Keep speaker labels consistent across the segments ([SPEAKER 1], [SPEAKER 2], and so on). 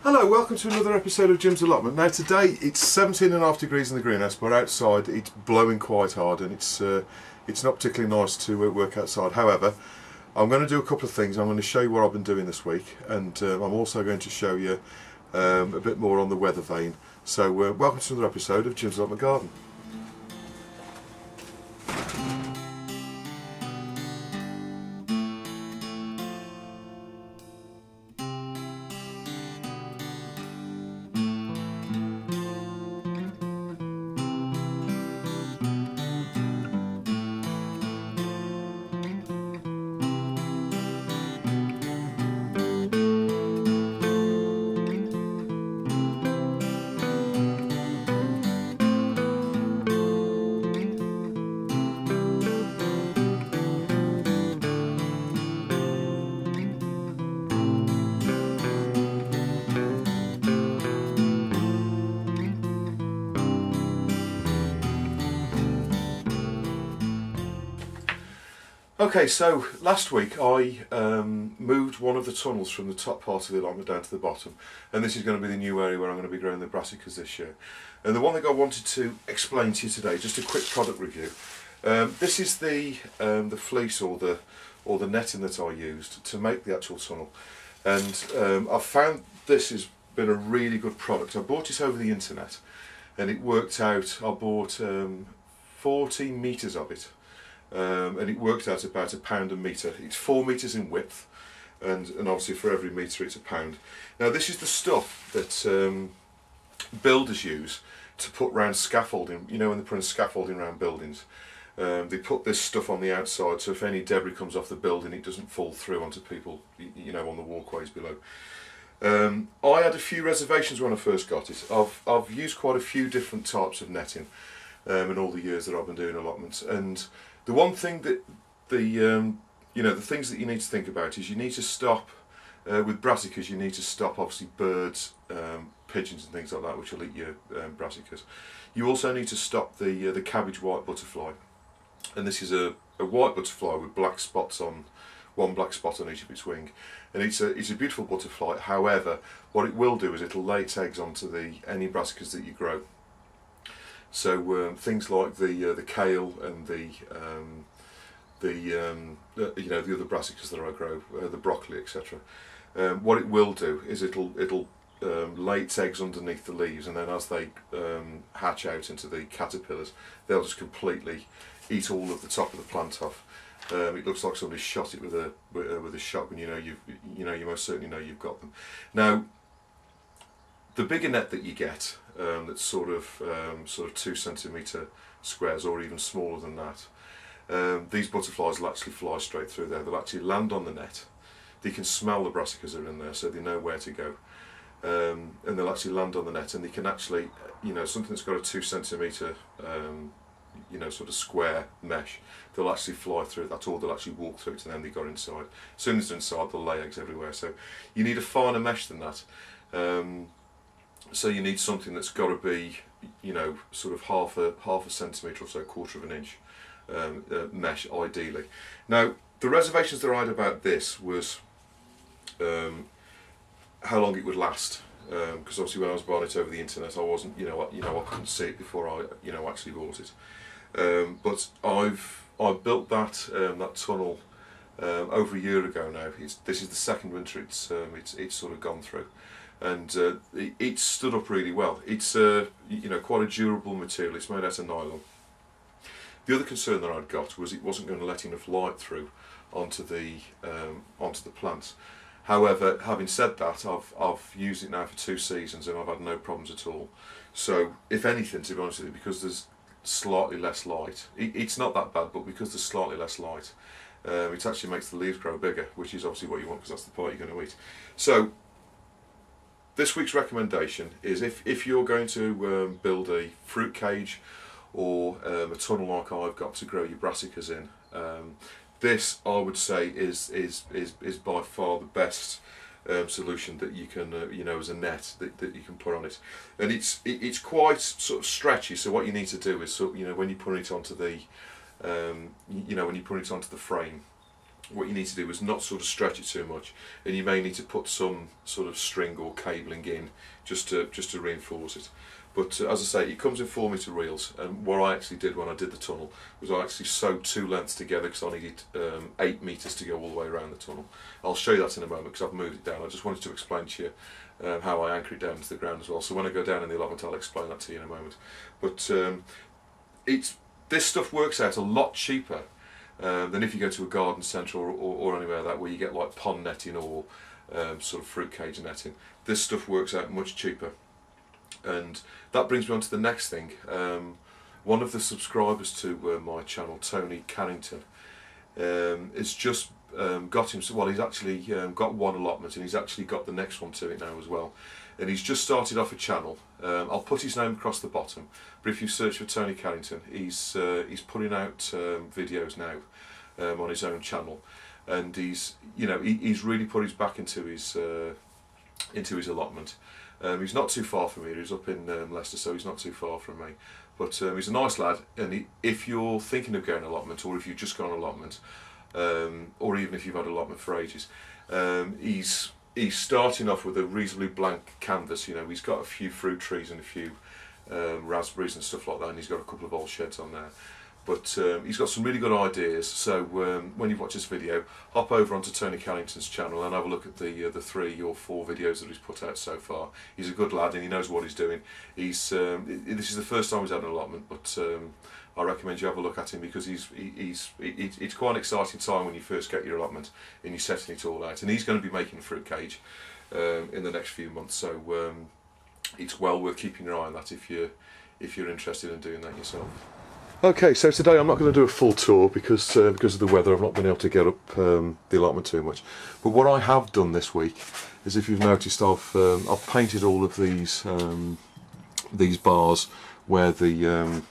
[SPEAKER 1] Hello, welcome to another episode of Jim's Allotment. Now today it's 17.5 degrees in the greenhouse, but outside it's blowing quite hard and it's not particularly nice to work outside. However, I'm going to do a couple of things. I'm going to show you what I've been doing this week, and I'm also going to show you a bit more on the weather vane. So welcome to another episode of Jim's Allotment Garden. Okay, so last week I moved one of the tunnels from the top part of the allotment down to the bottom, and this is going to be the new area where I'm going to be growing the brassicas this year. And the one thing I wanted to explain to you today, just a quick product review. This is the fleece or the netting that I used to make the actual tunnel, and I've found this has been a really good product. I bought it over the internet, and it worked out. I bought 14 metres of it. And it worked out about £1 a metre. It's 4 metres in width, and obviously for every metre it's £1. Now this is the stuff that builders use to put round scaffolding. You know, when they're putting scaffolding around buildings, they put this stuff on the outside so if any debris comes off the building it doesn't fall through onto people, you know, on the walkways below. I had a few reservations when I first got it. I've used quite a few different types of netting in all the years that I've been doing allotments, and the one thing that the things that you need to think about is you need to stop with brassicas. You need to stop obviously birds, pigeons and things like that, which will eat your brassicas. You also need to stop the cabbage white butterfly, and this is a white butterfly with black spots on, one black spot on each of its wing, and it's a beautiful butterfly. However, what it will do is it'll lay its eggs onto any brassicas that you grow. So things like the kale and the other brassicas that I grow, the broccoli, etc. What it will do is it'll lay its eggs underneath the leaves, and then as they hatch out into the caterpillars, they'll just completely eat all of the top of the plant off. It looks like somebody shot it with a shotgun. You most certainly know you've got them. Now, the bigger net that you get, that's sort of 2 centimetre squares or even smaller than that, these butterflies will actually fly straight through there. They'll actually land on the net. They can smell the brassicas are in there, so they know where to go, and they'll actually land on the net, and they can actually, something that's got a 2 centimetre sort of square mesh, they'll actually fly through that, or they'll actually walk through it, and then they go inside. As soon as they're inside, they'll lay eggs everywhere. So you need a finer mesh than that. So you need something that's got to be, sort of half a centimetre or so, quarter of an inch mesh, ideally. Now, the reservations that I had about this was how long it would last, because obviously when I was buying it over the internet, I wasn't, I couldn't see it before I, actually bought it. But I've built that tunnel over a year ago now. This is the second winter it's sort of gone through, and it stood up really well. It's quite a durable material. It's made out of nylon. The other concern that I'd got was it wasn't going to let enough light through onto the plants. However, having said that, I've used it now for 2 seasons and I've had no problems at all. So, if anything, to be honest with you, because there's slightly less light, it's not that bad, but because there's slightly less light, it actually makes the leaves grow bigger, which is obviously what you want, because that's the part you're going to eat. So, this week's recommendation is if you're going to build a fruit cage or a tunnel like I've got to grow your brassicas in, this I would say is by far the best solution that you can, as a net that you can put on it, and it's quite sort of stretchy. So what you need to do is, when you put it onto the, when you put it onto the frame, what you need to do is not sort of stretch it too much, and you may need to put some sort of string or cabling in just to reinforce it. But as I say, it comes in 4-metre reels, and what I actually did when I did the tunnel was I actually sewed 2 lengths together because I needed 8 metres to go all the way around the tunnel. I'll show you that in a moment because I've moved it down. I just wanted to explain to you how I anchor it down to the ground as well. So when I go down in the allotment, I'll explain that to you in a moment. But this stuff works out a lot cheaper than if you go to a garden centre or anywhere like that where you get like pond netting or sort of fruit cage netting. This stuff works out much cheaper. And that brings me on to the next thing. One of the subscribers to my channel, Tony Carrington, has just got him. Well, he's actually got one allotment, and he's actually got the next one to it now as well. And he's just started off a channel. I'll put his name across the bottom. But if you search for Tony Carrington, he's putting out videos now on his own channel, and he's really put his back into his allotment. He's not too far from here. He's up in Leicester, so he's not too far from me. But he's a nice lad, and if you're thinking of going allotment, or if you've just gone allotment, or even if you've had allotment for ages, he's starting off with a reasonably blank canvas. He's got a few fruit trees and a few raspberries and stuff like that, and he's got a couple of old sheds on there. But he's got some really good ideas, so when you watch this video, hop over onto Tony Carrington's channel and have a look at the 3 or 4 videos that he's put out so far. He's a good lad and he knows what he's doing. This is the first time he's had an allotment, but I recommend you have a look at him because it's quite an exciting time when you first get your allotment and you're setting it all out. And he's going to be making a fruit cage in the next few months, so it's well worth keeping your eye on that if you're interested in doing that yourself. Okay, so today I'm not going to do a full tour because of the weather. I've not been able to get up the allotment too much. But what I have done this week is, if you've noticed, I've painted all of these bars where the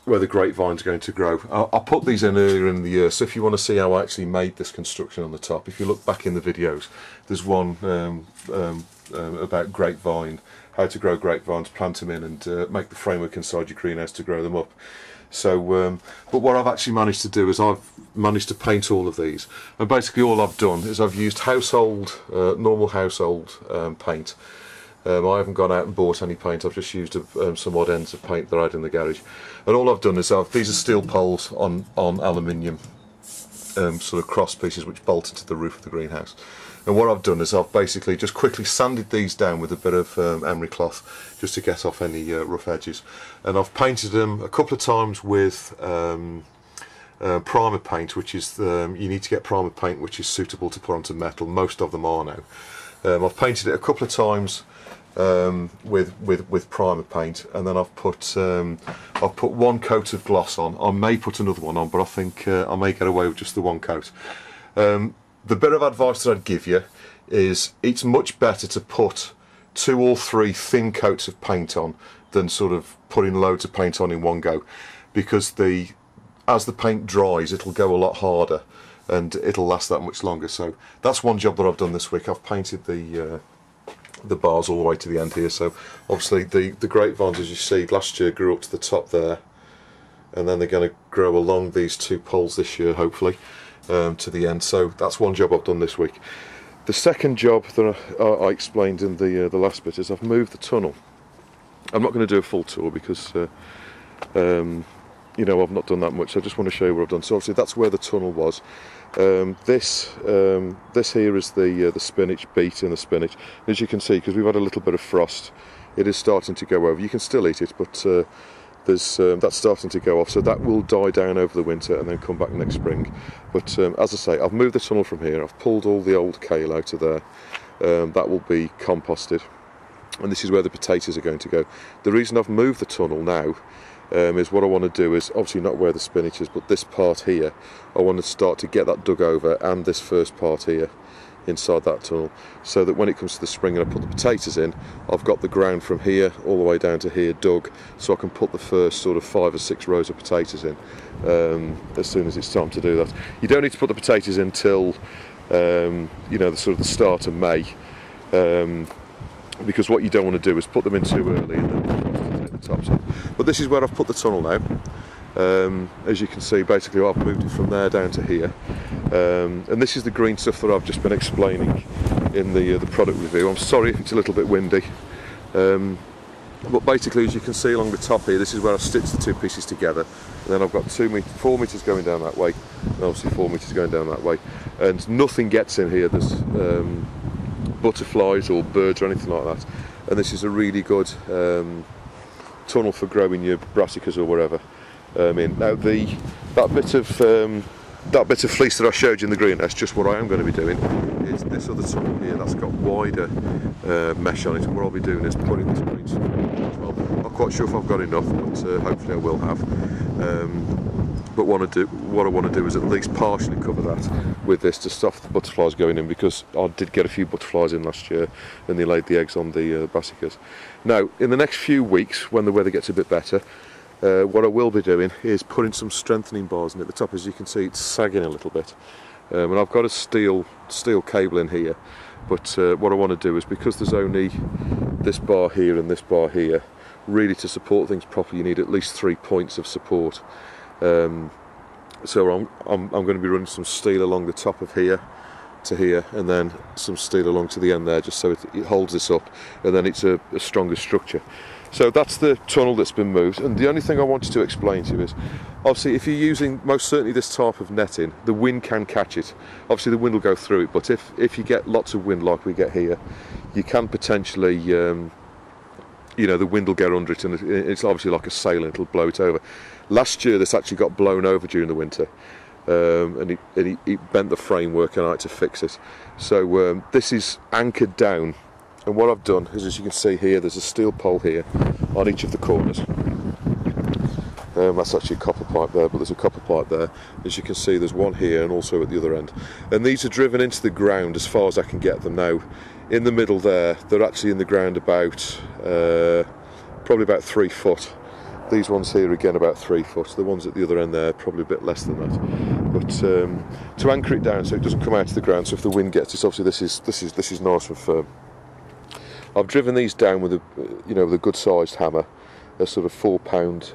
[SPEAKER 1] grapevine's going to grow. I put these in earlier in the year, so if you want to see how I actually made this construction on the top, if you look back in the videos, there's one about grapevine, how to grow grapevines, plant them in, and make the framework inside your greenhouse to grow them up. So, but what I've actually managed to do is I've managed to paint all of these, and basically all I've done is I've used normal household paint. I haven't gone out and bought any paint. I've just used some odd ends of paint that I had in the garage, and all I've done is these are steel poles on aluminium sort of cross pieces which bolt into the roof of the greenhouse. And what I've done is I've basically just quickly sanded these down with a bit of emery cloth just to get off any rough edges, and I've painted them a couple of times with primer paint, which is you need to get primer paint which is suitable to put onto metal. Most of them are now. I've painted it a couple of times with primer paint, and then I've put 1 coat of gloss on. I may put another one on, but I think I may get away with just the 1 coat. The bit of advice that I'd give you is it's much better to put 2 or 3 thin coats of paint on than sort of putting loads of paint on in one go, because as the paint dries it'll go a lot harder and it'll last that much longer. So that's one job that I've done this week. I've painted the bars all the way to the end here. So obviously the grapevines, as you see, last year grew up to the top there, and then they're going to grow along these 2 poles this year, hopefully, to the end. So that's one job I've done this week. The second job that I explained in the last bit is I've moved the tunnel. I'm not going to do a full tour because you know, I've not done that much. So I just want to show you what I've done. So obviously that's where the tunnel was. This here is the spinach, beet in the spinach. As you can see, because we've had a little bit of frost, it is starting to go over. You can still eat it, but that's starting to go off, so that will die down over the winter and then come back next spring. But as I say, I've moved the tunnel from here. I've pulled all the old kale out of there. That will be composted, and this is where the potatoes are going to go. The reason I've moved the tunnel now is what I want to do is obviously not where the spinach is, but this part here. I want to start to get that dug over, and this first part here inside that tunnel, so that when it comes to the spring and I put the potatoes in, I've got the ground from here all the way down to here dug, so I can put the first sort of 5 or 6 rows of potatoes in as soon as it's time to do that. You don't need to put the potatoes in till you know, the start of May, because what you don't want to do is put them in too early and then take the tops off. But this is where I've put the tunnel now. As you can see, basically I've moved it from there down to here. And this is the green stuff that I've just been explaining in the product review. I'm sorry if it's a little bit windy, but basically, as you can see along the top here, this is where I've stitched the two pieces together, and then I've got 4 metres going down that way, and obviously 4 metres going down that way, and nothing gets in here. There's butterflies or birds or anything like that, and this is a really good tunnel for growing your brassicas or whatever in. Now that bit of fleece that I showed you in the green, that's just what I am going to be doing. Is this other tunnel here that's got wider mesh on it, and what I'll be doing is putting this green stuff in as well. I'm not quite sure if I've got enough, but hopefully I will have. But what I want to do is at least partially cover that with this to stop the butterflies going in, because I did get a few butterflies in last year and they laid the eggs on the brassicas. Now, in the next few weeks, when the weather gets a bit better, what I will be doing is putting some strengthening bars in at the top. As you can see, it's sagging a little bit, and I've got a steel cable in here, but what I want to do is, because there's only this bar here and this bar here, really to support things properly you need at least 3 points of support. So I'm going to be running some steel along the top of here to here, and then some steel along to the end there, just so it holds this up, and then it's a stronger structure. So that's the tunnel that's been moved, and the only thing I wanted to explain to you is, obviously if you're using most certainly this type of netting, the wind can catch it. Obviously the wind will go through it, but if you get lots of wind like we get here, you can potentially, you know, the wind will get under it, and it's obviously like a sail and it'll blow it over. Last year this actually got blown over during the winter, and it bent the framework, and I had to fix it. So this is anchored down. And what I've done is, as you can see here, there's a steel pole here on each of the corners. That's actually a copper pipe there, but there's a copper pipe there. As you can see, there's one here and also at the other end. And these are driven into the ground as far as I can get them now. In the middle there, they're actually in the ground about, probably about 3 foot. These ones here again about 3 foot. The ones at the other end there, probably a bit less than that. But to anchor it down so it doesn't come out of the ground, so if the wind gets it, obviously this is nice and firm. I've driven these down with a good sized hammer, a sort of 4 pound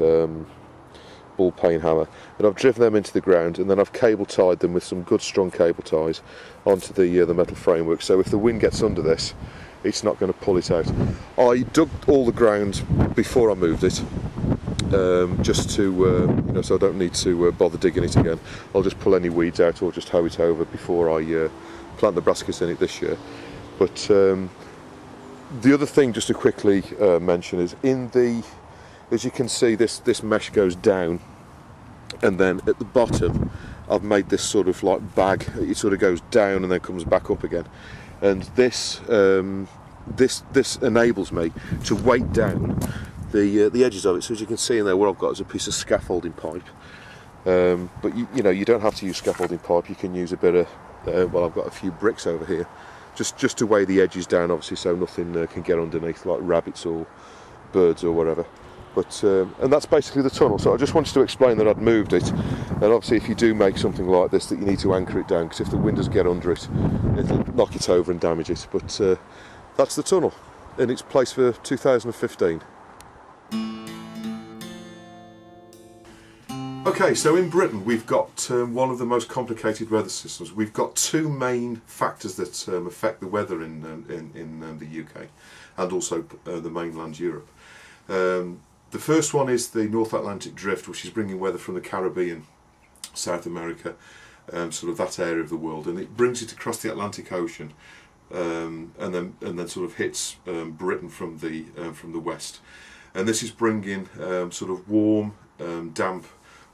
[SPEAKER 1] ball peen hammer, and I've driven them into the ground, and then I've cable tied them with some good strong cable ties onto the metal framework, so if the wind gets under this, it's not going to pull it out. I dug all the ground before I moved it, just to so I don't need to bother digging it again. I'll just pull any weeds out or just hoe it over before I plant the brassicas in it this year. But the other thing just to quickly mention is, as you can see, this mesh goes down, and then at the bottom I've made this sort of like bag. It sort of goes down and then comes back up again, and this enables me to weight down the edges of it. So as you can see in there, what I've got is a piece of scaffolding pipe, but you don't have to use scaffolding pipe. You can use a bit of well, I've got a few bricks over here, just to weigh the edges down, obviously, so nothing can get underneath, like rabbits or birds or whatever. But and that's basically the tunnel. So I just wanted to explain that I'd moved it, and obviously if you do make something like this, that you need to anchor it down, because if the wind does get under it, it'll knock it over and damage it. But that's the tunnel in its place for 2015. Okay, so in Britain we've got one of the most complicated weather systems. We've got two main factors that affect the weather in the UK and also the mainland Europe. The first one is the North Atlantic drift, which is bringing weather from the Caribbean, South America, sort of that area of the world, and it brings it across the Atlantic Ocean, and then sort of hits Britain from the west. And this is bringing sort of warm, damp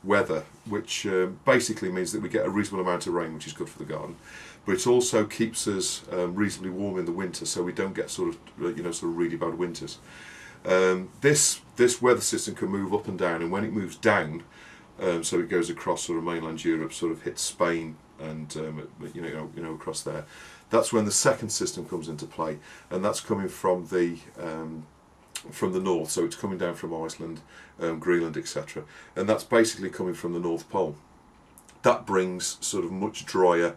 [SPEAKER 1] weather, which basically means that we get a reasonable amount of rain, which is good for the garden, but it also keeps us reasonably warm in the winter, so we don't get sort of really bad winters. This weather system can move up and down, and when it moves down, so it goes across sort of mainland Europe, sort of hits Spain and across there, that's when the second system comes into play, and that's coming from the north, so it's coming down from Iceland, Greenland, etc., and that's basically coming from the North Pole. That brings sort of much drier,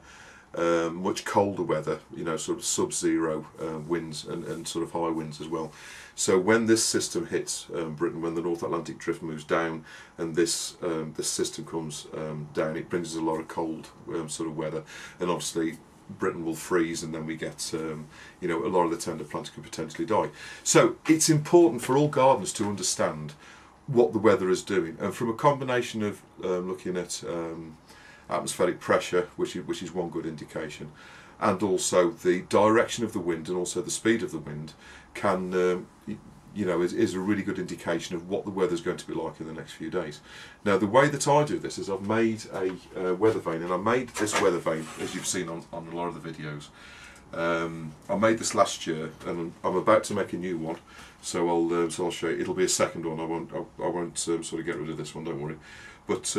[SPEAKER 1] much colder weather, you know, sort of sub-zero winds and sort of high winds as well. So when this system hits Britain, when the North Atlantic drift moves down and this system comes down, it brings us a lot of cold sort of weather, and obviously Britain will freeze, and then we get you know, a lot of the tender plants could potentially die. So it's important for all gardeners to understand what the weather is doing, and from a combination of looking at atmospheric pressure, which is one good indication, and also the direction of the wind and also the speed of the wind can you know, is a really good indication of what the weather's going to be like in the next few days. Now the way that I do this is I've made a weather vane, and I made this weather vane, as you've seen on a lot of the videos. I made this last year, and I'm about to make a new one, so I'll show you. It'll be a second one. I won't sort of get rid of this one, don't worry. But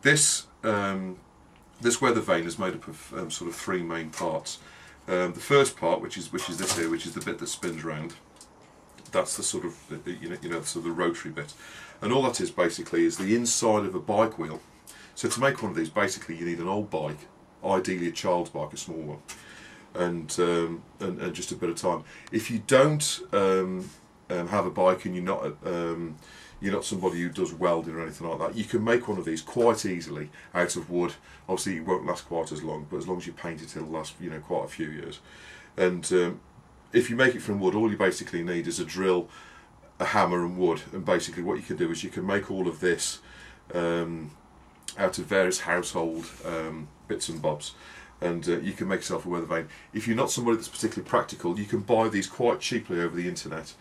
[SPEAKER 1] this weather vane is made up of sort of three main parts. The first part, which is this here, which is the bit that spins round. That's the sort of you know sort of the rotary bit, and all that is basically is the inside of a bike wheel. So to make one of these, basically you need an old bike, ideally a child's bike, a small one, and just a bit of time. If you don't have a bike and you're not somebody who does welding or anything like that, you can make one of these quite easily out of wood. Obviously it won't last quite as long, but as long as you paint it, it'll last, you know, quite a few years. And if you make it from wood, all you basically need is a drill, a hammer and wood, and basically what you can do is you can make all of this out of various household bits and bobs, and you can make yourself a weather vane. If you're not somebody that's particularly practical, you can buy these quite cheaply over the internet,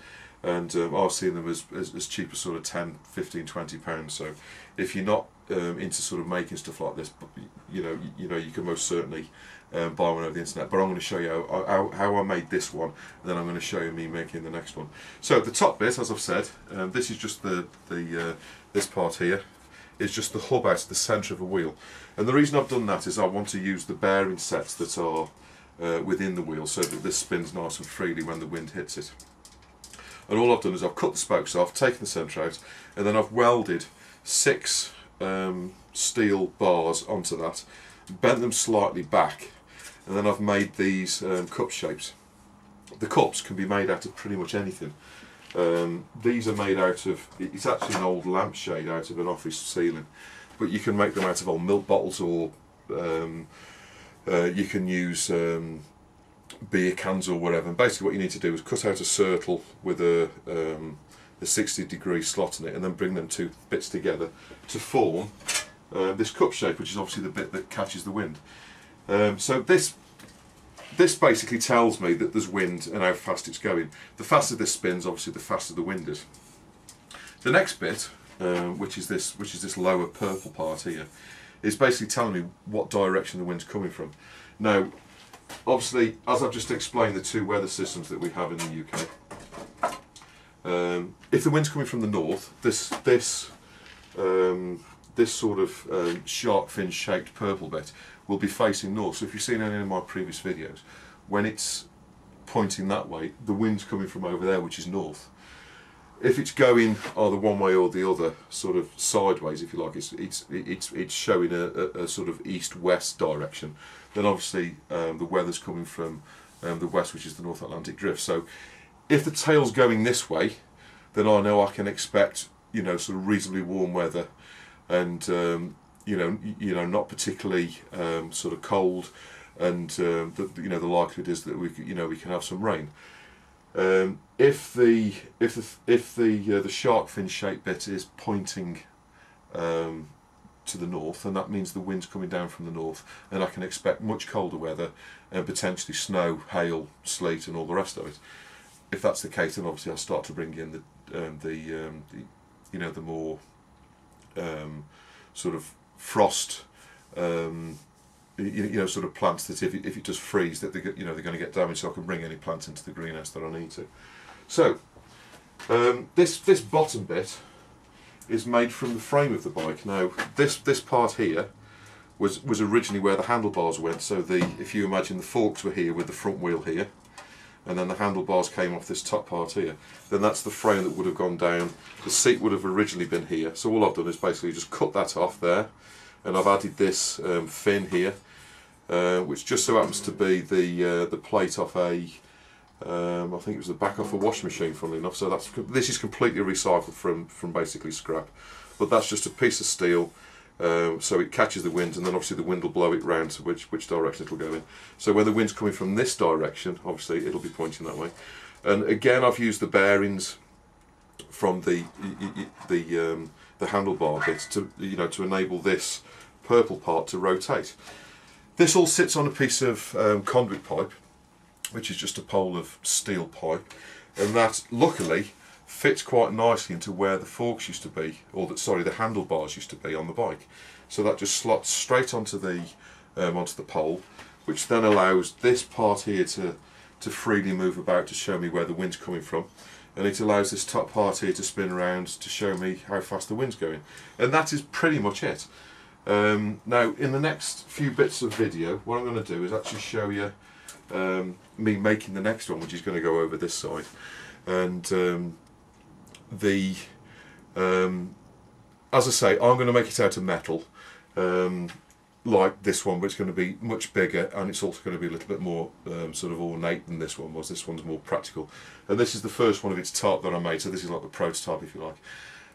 [SPEAKER 1] and I've seen them as cheap as sort of 10, 15, 20 pounds. So if you're not into sort of making stuff like this, you know you can most certainly buy one over the internet. But I'm going to show you how I made this one, and then I'm going to show you me making the next one. So the top bit, as I've said, this is just this part here is just the hub out of the centre of a wheel, and the reason I've done that is I want to use the bearing sets that are within the wheel so that this spins nice and freely when the wind hits it. And all I've done is I've cut the spokes off, taken the centre out, and then I've welded 6 steel bars onto that, bent them slightly back, and then I've made these cup shapes. The cups can be made out of pretty much anything. These are made out of, it's actually an old lampshade out of an office ceiling, but you can make them out of old milk bottles, or you can use beer cans or whatever. And basically what you need to do is cut out a circle with a 60-degree slot in it, and then bring them two bits together to form this cup shape, which is obviously the bit that catches the wind. So this basically tells me that there's wind and how fast it's going. The faster this spins, obviously the faster the wind is. The next bit, which is this lower purple part here, is basically telling me what direction the wind's coming from. Now, obviously, as I've just explained, the two weather systems that we have in the UK. If the wind's coming from the north, this sort of shark fin shaped purple bit will be facing north. So if you've seen any of my previous videos, when it's pointing that way, the wind's coming from over there, which is north. If it's going either one way or the other, sort of sideways, if you like, it's showing a sort of east-west direction, then obviously the weather's coming from the west, which is the North Atlantic drift. So if the tail's going this way, then I know I can expect, you know, sort of reasonably warm weather, and you know, not particularly sort of cold, and you know, the likelihood is that we can have some rain. If the shark fin shaped bit is pointing to the north, and that means the wind's coming down from the north, and I can expect much colder weather and potentially snow, hail, sleet, and all the rest of it. If that's the case, then obviously I'll start to bring in the more sort of frost, sort of plants that if it does freeze, that they're going to get damaged, so I can bring any plant into the greenhouse that I need to. So this bottom bit is made from the frame of the bike. Now this part here was originally where the handlebars went. So if you imagine, the forks were here with the front wheel here, and then the handlebars came off this top part here, then that's the frame that would have gone down. The seat would have originally been here, so all I've done is basically just cut that off there, and I've added this fin here, which just so happens to be the plate off a I think it was the back off a washing machine, funnily enough. So this is completely recycled from basically scrap, but that's just a piece of steel, so it catches the wind, and then obviously the wind will blow it round to which direction it will go in. So when the wind's coming from this direction, obviously it'll be pointing that way. And again, I've used the bearings from the handlebar bit to to enable this purple part to rotate. This all sits on a piece of conduit pipe, which is just a pole of steel pipe, and that luckily fits quite nicely into where the forks used to be, or the handlebars used to be on the bike. So that just slots straight onto the pole, which then allows this part here to freely move about to show me where the wind's coming from, and it allows this top part here to spin around to show me how fast the wind's going. And that is pretty much it. Now in the next few bits of video, what I'm going to do is actually show you me making the next one, which is going to go over this side, and as I say, I'm going to make it out of metal, like this one, but it's going to be much bigger, and it's also going to be a little bit more sort of ornate than this one was. This one's more practical, and this is the first one of its type that I made, so this is like the prototype, if you like.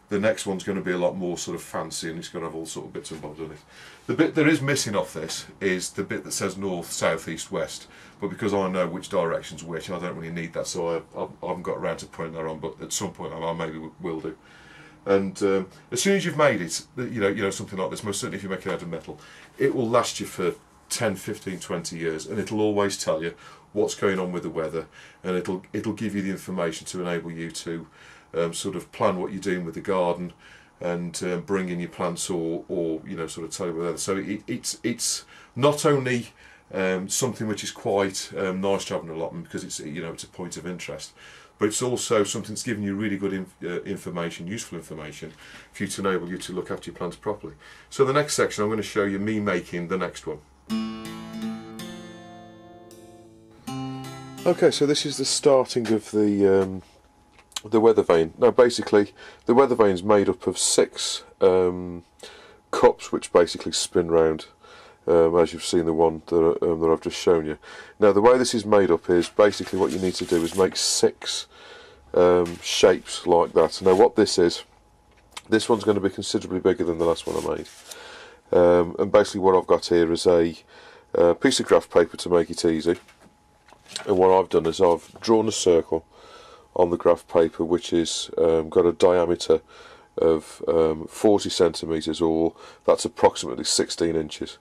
[SPEAKER 1] The next one's going to be a lot more sort of fancy, and it's going to have all sort of bits and bobs on it. The bit that is missing off this is the bit that says north, south, east, west, but because I know which direction's which, I don't really need that, so I haven't got around to putting that on, but at some point I maybe will do. And as soon as you've made it, something like this, most certainly if you make it out of metal, it will last you for 10, 15, 20 years, and it'll always tell you what's going on with the weather, and it'll give you the information to enable you to sort of plan what you're doing with the garden, and bring in your plants, or sort of tell you whether. So it's not only something which is quite nice to have an allotment, because it's it's a point of interest, but it's also something that's giving you really good information, useful information for you to enable you to look after your plants properly. So the next section, I'm going to show you me making the next one. Okay, so this is the starting of the weather vane. Now basically the weather vane is made up of 6 cups, which basically spin round, as you've seen the one that I've just shown you. Now the way this is made up is basically what you need to do is make 6 shapes like that. Now what this one's going to be considerably bigger than the last one I made, and basically what I've got here is a piece of graph paper to make it easy, and what I've done is I've drawn a circle on the graph paper, which is got a diameter of 40 centimetres, or that's approximately 16 inches.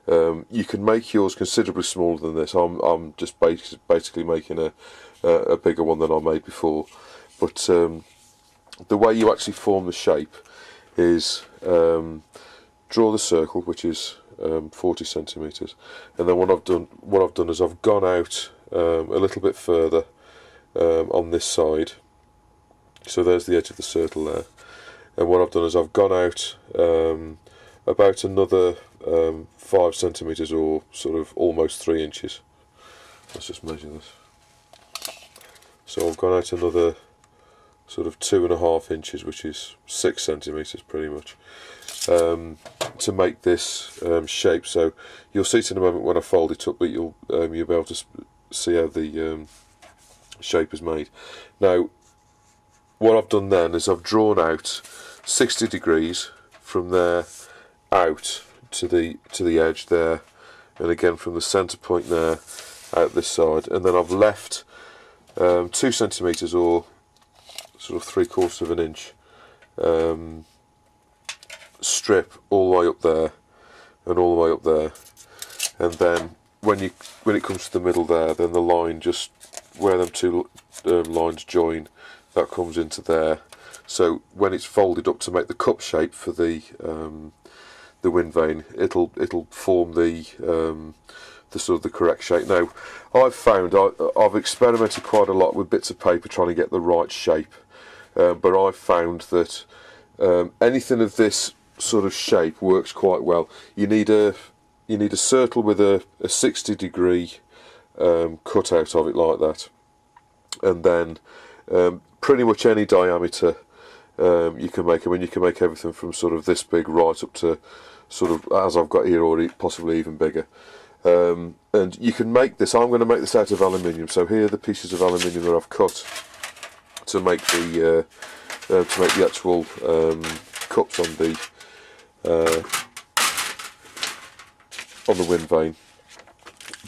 [SPEAKER 1] You can make yours considerably smaller than this. I'm just basically making a bigger one than I made before, but the way you actually form the shape is draw the circle, which is 40 centimetres, and then what I've done is I've gone out a little bit further on this side, so there's the edge of the circle there, and what I've done is I've gone out about another 5 centimetres, or sort of almost 3 inches. Let's just measure this. So I've gone out another sort of 2.5 inches, which is 6 centimetres pretty much, to make this shape. So you'll see it in a moment when I fold it up, but you'll be able to see how the shape is made. Now what I've done then is I've drawn out 60 degrees from there out to the edge there, and again from the centre point there out this side, and then I've left 2 centimetres, or sort of 3/4 of an inch strip all the way up there and all the way up there, and then when it comes to the middle there, then the line, just where them 2 lines join, that comes into there. So when it's folded up to make the cup shape for the wind vane, it'll form the sort of the correct shape. Now I've found I've experimented quite a lot with bits of paper trying to get the right shape, but I've found that anything of this sort of shape works quite well. You need a circle with a 60 degree cut out of it like that, and then pretty much any diameter you can make. I mean, you can make everything from sort of this big right up to sort of, as I've got here, or possibly even bigger. And you can make this. I'm going to make this out of aluminium. So here are the pieces of aluminium that I've cut to make the actual cups on the wind vane.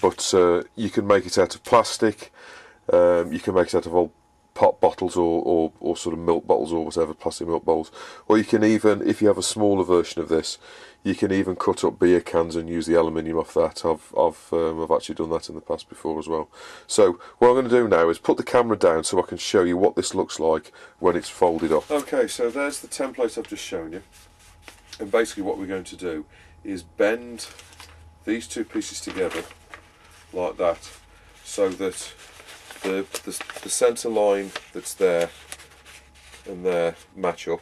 [SPEAKER 1] But you can make it out of plastic. You can make it out of old pop bottles or sort of milk bottles or whatever, plastic milk bottles. Or you can even, if you have a smaller version of this, you can even cut up beer cans and use the aluminium off that. I've actually done that in the past before as well. So what I'm going to do now is put the camera down so I can show you what this looks like when it's folded up. Okay, so there's the template I've just shown you. And basically what we're going to do is bend these two pieces together like that, so that the centre line that's there and there match up.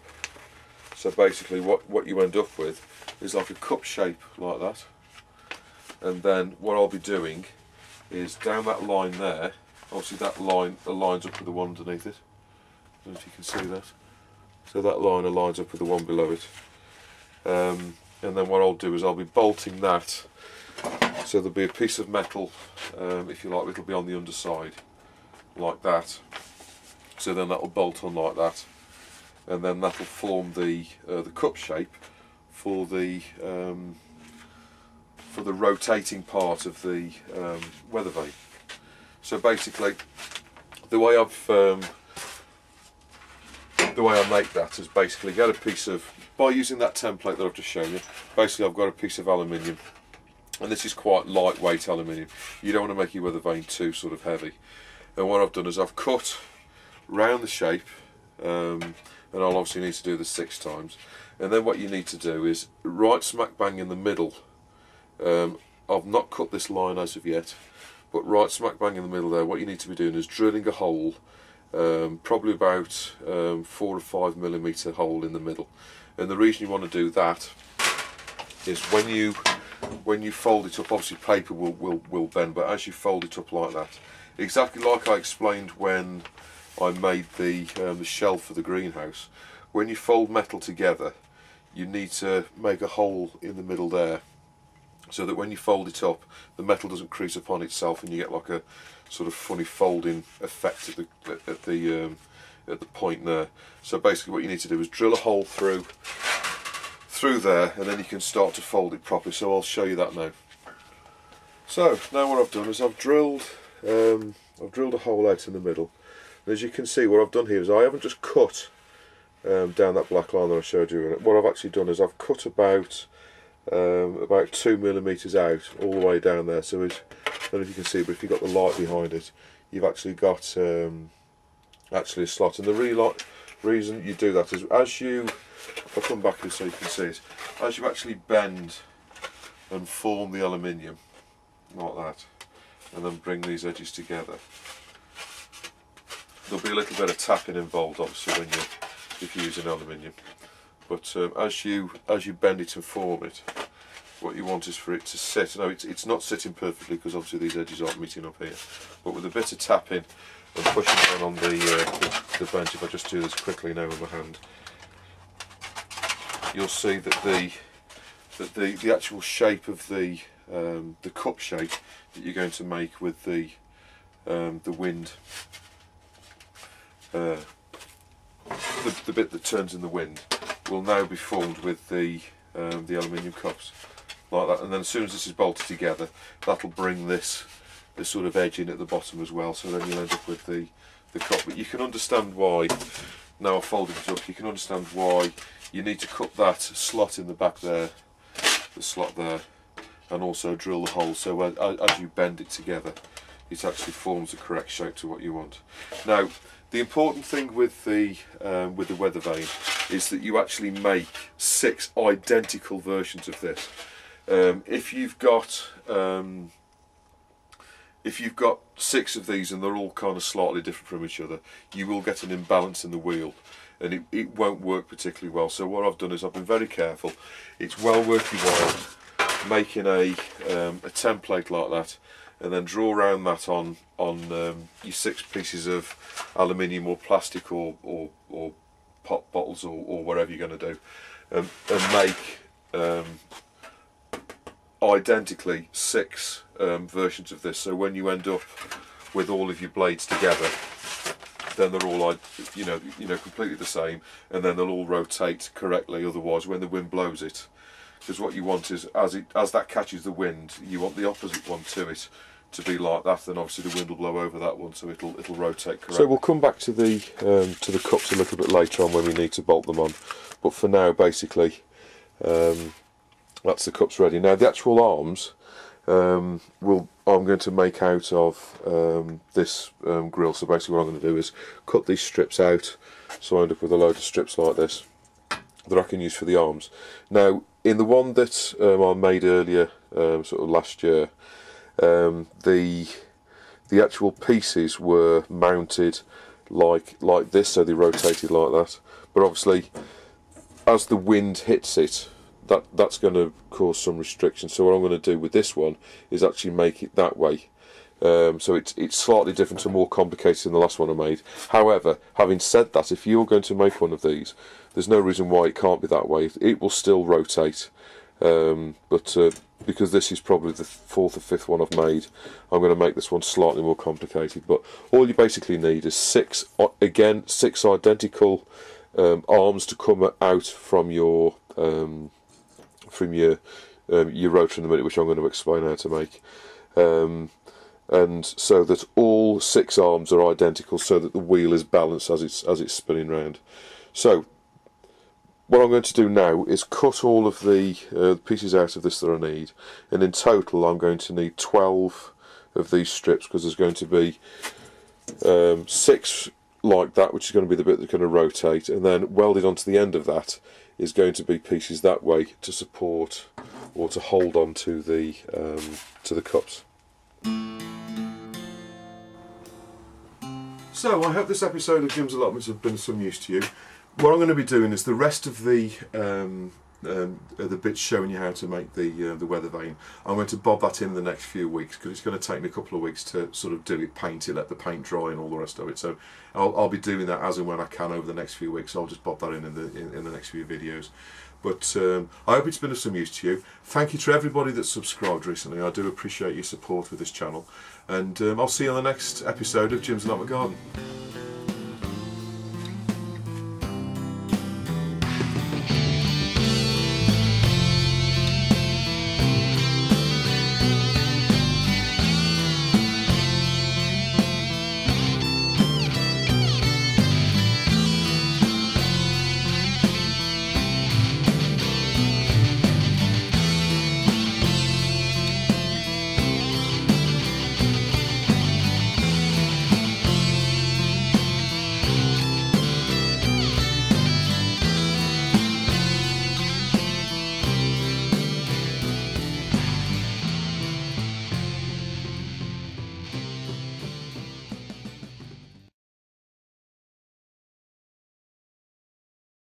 [SPEAKER 1] So basically what you end up with is like a cup shape like that. And then what I'll be doing is down that line there, obviously that line aligns up with the one underneath it. I don't know if you can see that. So that line aligns up with the one below it. And then what I'll do is I'll be bolting that, so there'll be a piece of metal, if you like, it'll be on the underside like that. So then that'll bolt on like that, and then that'll form the cup shape for the rotating part of the weather vane. So basically, the way I make that is basically get a piece of, by using that template that I've just shown you, basically I've got a piece of aluminium, and this is quite lightweight aluminium. You don't want to make your weather vane too sort of heavy. And what I've done is I've cut round the shape, and I'll obviously need to do this 6 times. And then what you need to do is right smack bang in the middle. I've not cut this line as of yet, but right smack bang in the middle there, what you need to be doing is drilling a hole, probably about 4 or 5 millimetre hole in the middle. And the reason you want to do that is when you fold it up, obviously paper will bend, but as you fold it up like that, exactly like I explained when I made the shell for the greenhouse, when you fold metal together, you need to make a hole in the middle there, so that when you fold it up, the metal doesn't crease upon itself, and you get like a sort of funny folding effect at the point there. So basically, what you need to do is drill a hole through there, and then you can start to fold it properly. So I'll show you that now. So now what I've done is I've drilled a hole out in the middle, and as you can see, what I've done here is I haven't just cut down that black line that I showed you. What I've actually done is I've cut about 2 millimetres out all the way down there. So as, I don't know if you can see, but if you've got the light behind it, you've actually got actually a slot. And the reason you do that is as you, if I come back here so you can see it, as you actually bend and form the aluminium like that, and then bring these edges together, there'll be a little bit of tapping involved, obviously, if you're using aluminium. But as you bend it and form it, what you want is for it to sit. No, it's not sitting perfectly because obviously these edges aren't meeting up here. But with a bit of tapping and pushing down on the bench, if I just do this quickly now with my hand, you'll see that the actual shape of the cup shape that you're going to make with the wind, the bit that turns in the wind, will now be formed with the aluminium cups like that. And then as soon as this is bolted together, that'll bring this sort of edge in at the bottom as well. So then you'll end up with the cup. But you can understand why, now I've folded it up, you can understand why you need to cut that slot in the back there, the slot there, and also drill the hole, so as you bend it together, it actually forms the correct shape to what you want. Now, the important thing with the weather vane is that you actually make 6 identical versions of this. If you've got 6 of these and they're all kind of slightly different from each other, you will get an imbalance in the wheel, and it won't work particularly well. So what I've done is I've been very careful. It's well worth your while making a template like that, and then draw around that on your 6 pieces of aluminium or plastic or pop bottles or whatever you're going to do, and make identically 6 versions of this, so when you end up with all of your blades together, then they're all completely the same, and then they'll all rotate correctly. Otherwise, when the wind blows it, because what you want is, as that catches the wind, you want the opposite one to it to be like that. Then obviously the wind will blow over that one, so it'll rotate correctly. So we'll come back to the cups a little bit later on when we need to bolt them on. But for now, basically, that's the cups ready. Now the actual arms, I'm going to make out of this grill. So basically what I'm going to do is cut these strips out, so I end up with a load of strips like this that I can use for the arms. Now in the one that I made earlier, sort of last year, the actual pieces were mounted like this, so they rotated like that. But obviously, as the wind hits it, that's going to cause some restriction. So what I'm going to do with this one is actually make it that way. So it's slightly different and more complicated than the last one I made. However, having said that, if you're going to make one of these, there's no reason why it can't be that way. It will still rotate, but because this is probably the 4th or 5th one I've made, I'm going to make this one slightly more complicated. But all you basically need is 6 identical arms to come out from your rotor in the minute, which I'm going to explain how to make. And so that all 6 arms are identical, so that the wheel is balanced as it's spinning round. So what I'm going to do now is cut all of the pieces out of this that I need, and in total I'm going to need 12 of these strips, because there's going to be 6 like that, which is going to be the bit that's going to rotate, and then welded onto the end of that is going to be pieces that way to support or to hold on to the cups. So I hope this episode of Jim's Allotments has been of some use to you. What I'm going to be doing is the rest of the bits showing you how to make the weather vane, I'm going to bob that in the next few weeks, because it's going to take me a couple of weeks to sort of do it, paint it, let the paint dry and all the rest of it. So I'll be doing that as and when I can over the next few weeks. I'll just bob that in the next few videos. But I hope it's been of some use to you. Thank you to everybody that's subscribed recently. I do appreciate your support with this channel, and I'll see you on the next episode of Jim's Allotment Garden.